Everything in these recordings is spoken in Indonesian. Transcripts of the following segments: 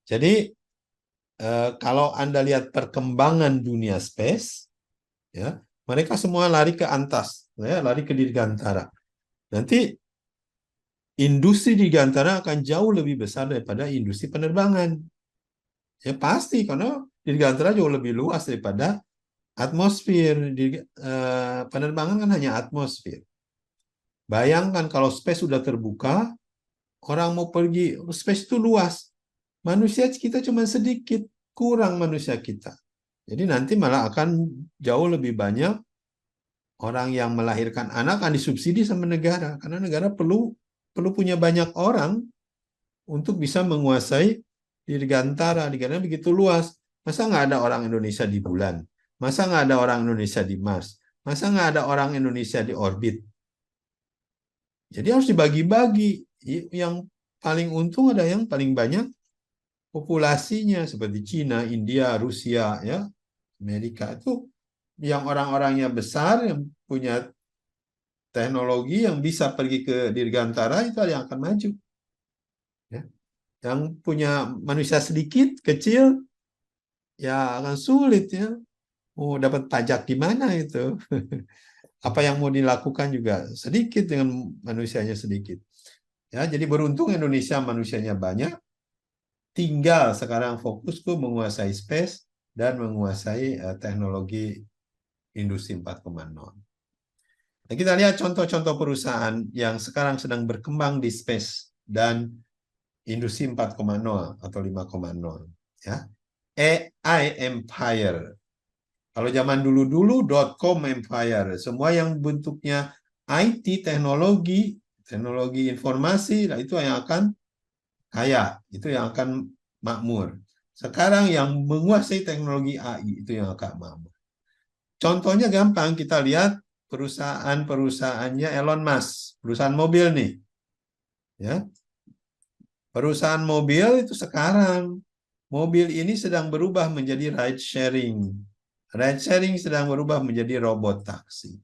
Jadi kalau Anda lihat perkembangan dunia space, ya, mereka semua lari ke atas, ya, lari ke dirgantara. Nanti industri dirgantara akan jauh lebih besar daripada industri penerbangan. Ya pasti, karena dirgantara jauh lebih luas daripada atmosfer. Penerbangan kan hanya atmosfer. Bayangkan kalau space sudah terbuka, orang mau pergi, space itu luas. Manusia kita cuma sedikit, kurang manusia kita. Jadi nanti malah akan jauh lebih banyak orang yang melahirkan anak akan disubsidi sama negara. Karena negara perlu punya banyak orang untuk bisa menguasai dirgantara. Dirgantara begitu luas. Masa nggak ada orang Indonesia di bulan? Masa nggak ada orang Indonesia di Mars? Masa nggak ada orang Indonesia di orbit? Jadi harus dibagi-bagi. Yang paling untung ada yang paling banyak populasinya seperti Cina, India, Rusia, ya, Amerika itu yang orang-orangnya besar yang punya teknologi yang bisa pergi ke dirgantara itu yang akan maju. Ya. Yang punya manusia sedikit, kecil, ya akan sulit ya. Mau dapat pajak di mana itu? Apa yang mau dilakukan juga sedikit dengan manusianya sedikit. Ya, jadi beruntung Indonesia manusianya banyak, tinggal sekarang fokus ke menguasai space dan menguasai teknologi industri 4.0. Nah, kita lihat contoh-contoh perusahaan yang sekarang sedang berkembang di space dan industri 4.0 atau 5.0. Ya. AI Empire. Kalau zaman dulu-dulu .com Empire. Semua yang bentuknya IT, teknologi informasi, nah itu yang akan kaya, itu yang akan makmur. Sekarang yang menguasai teknologi AI itu yang akan makmur. Contohnya gampang, kita lihat perusahaannya Elon Musk, perusahaan mobil nih. Ya. Perusahaan mobil itu sekarang, mobil ini sedang berubah menjadi ride sharing. Ride sharing sedang berubah menjadi robot taksi.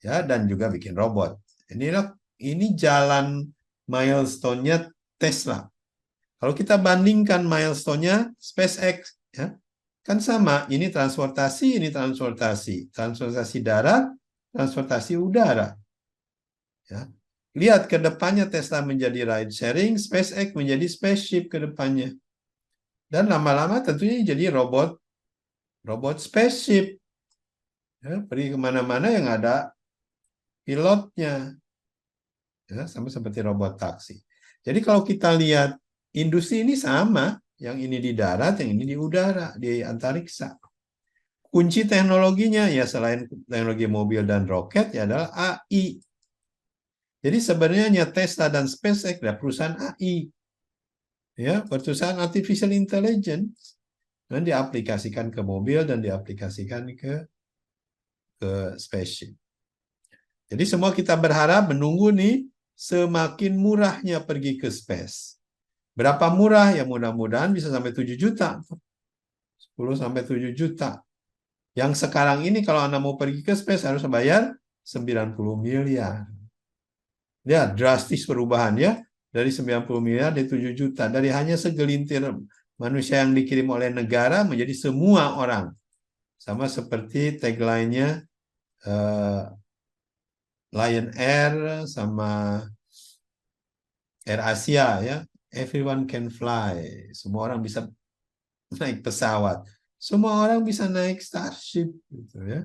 Ya, dan juga bikin robot. Ini jalan milestone-nya Tesla. Kalau kita bandingkan milestone-nya SpaceX, ya, kan sama. Ini transportasi, transportasi darat, transportasi udara. Ya. Lihat ke depannya Tesla menjadi ride sharing, SpaceX menjadi spaceship ke depannya. Dan lama-lama tentunya jadi robot spaceship. Ya, pergi kemana-mana yang ada pilotnya. Ya, sama seperti robot taksi. Jadi kalau kita lihat industri ini sama, yang ini di darat, yang ini di udara, di antariksa. Kunci teknologinya ya selain teknologi mobil dan roket ya adalah AI. Jadi sebenarnya Tesla dan SpaceX adalah perusahaan AI. Ya, perusahaan artificial intelligence dan diaplikasikan ke mobil dan diaplikasikan ke spaceship. Jadi semua kita berharap menunggu nih semakin murahnya pergi ke space. Berapa murah? Ya mudah-mudahan bisa sampai 7 juta. 10 sampai 7 juta. Yang sekarang ini kalau Anda mau pergi ke space harus bayar 90 miliar. Ya, drastis perubahannya dari 90 miliar dari 7 juta. Dari hanya segelintir manusia yang dikirim oleh negara menjadi semua orang. Sama seperti tagline-nya Lion Air sama Air Asia ya. Everyone can fly. Semua orang bisa naik pesawat. Semua orang bisa naik Starship gitu ya.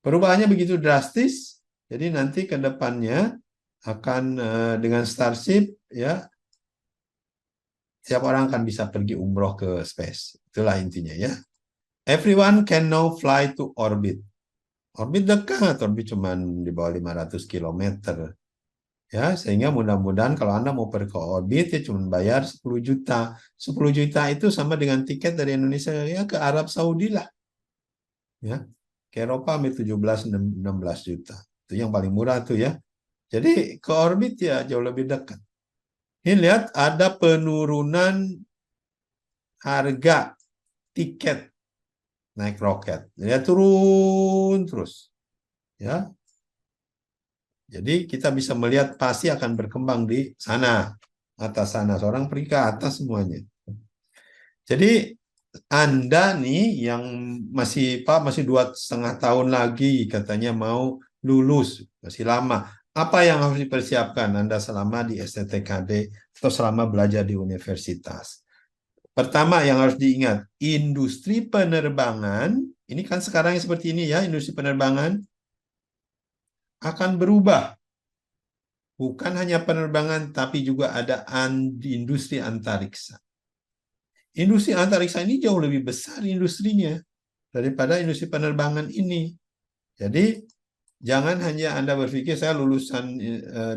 Perubahannya begitu drastis. Jadi nanti ke depannya akan dengan Starship ya setiap orang akan bisa pergi umroh ke space. Itulah intinya ya. Everyone can now fly to orbit. Orbit dekat, orbit cuma di bawah 500 km. Ya, sehingga mudah-mudahan kalau Anda mau pergi ke orbit ya cuma bayar 10 juta. 10 juta itu sama dengan tiket dari Indonesia ya ke Arab Saudi lah. Ya. Ke Eropa ambil 17-16 juta. Itu yang paling murah tuh ya. Jadi ke orbit ya jauh lebih dekat. Ini lihat ada penurunan harga tiket naik roket. Dia turun terus. Ya. Jadi kita bisa melihat pasti akan berkembang di sana, atas sana. Seorang pergi ke atas semuanya. Jadi Anda nih yang masih 2,5 tahun lagi katanya mau lulus, masih lama. Apa yang harus dipersiapkan Anda selama di STTKD atau selama belajar di universitas? Pertama yang harus diingat, industri penerbangan, ini kan sekarang seperti ini ya, industri penerbangan akan berubah. Bukan hanya penerbangan, tapi juga ada industri antariksa. Industri antariksa ini jauh lebih besar industrinya daripada industri penerbangan ini. Jadi jangan hanya Anda berpikir saya lulusan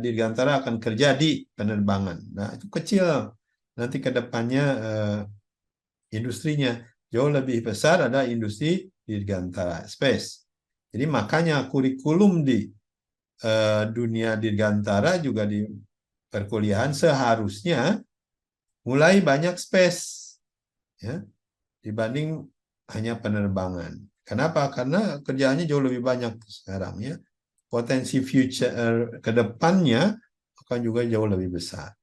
Dirgantara akan kerja di penerbangan. Nah, itu kecil. Nanti ke depannya industrinya jauh lebih besar, ada industri Dirgantara Space. Jadi makanya kurikulum di dunia Dirgantara juga di perkuliahan seharusnya mulai banyak space ya dibanding hanya penerbangan. Kenapa? Karena kerjaannya jauh lebih banyak sekarang ya. Potensi future ke depannya akan juga jauh lebih besar.